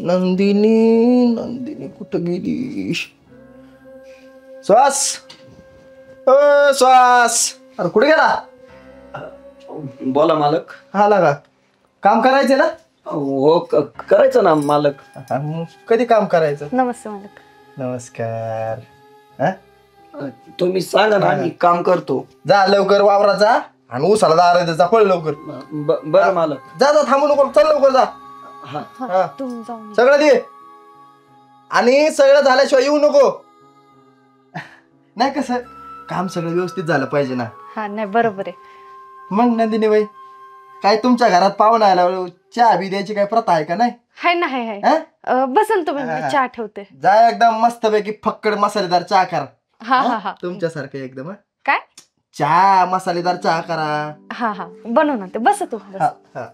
नंदिनी नंदिनी कुठं गेली? श्वास श्वास, अरे कुठे गेला? बोला मालक. आला का? काम करायचं ना? हो करायचं ना मालक. मग कधी काम करायचं? नमस्ते मालक. नमस्कार. तुम्ही सांगा ना, आम्ही काम करतो. जा लवकर वावरात जा आणि उसाला दार जा, पळ लवकर. बरं मालक. जा जा, थांबू नको, चल लवकर जा. हा. तुम्ही जाऊन सगळं दे आणि सगळं झाल्याशिवाय येऊ नको. नाही कसं काम सगळं व्यवस्थित झालं पाहिजे ना. हा नाही बरोबर आहे. मग नंदिनी बाई, काय तुमच्या घरात पाहुणा आला चहा बी द्यायची काय प्रथा आहे का? नाही हाय ना हाय हाय. बसन तुम्ही, मी चहा ठेवते. जा एकदम मस्तपैकी फक्कड मसालेदार चहा करा. हा हा हा. तुमच्यासारखं एकदम. काय चहा मसालेदार चहा करा. हा हा बनव ना ते. बस तू बस. हा.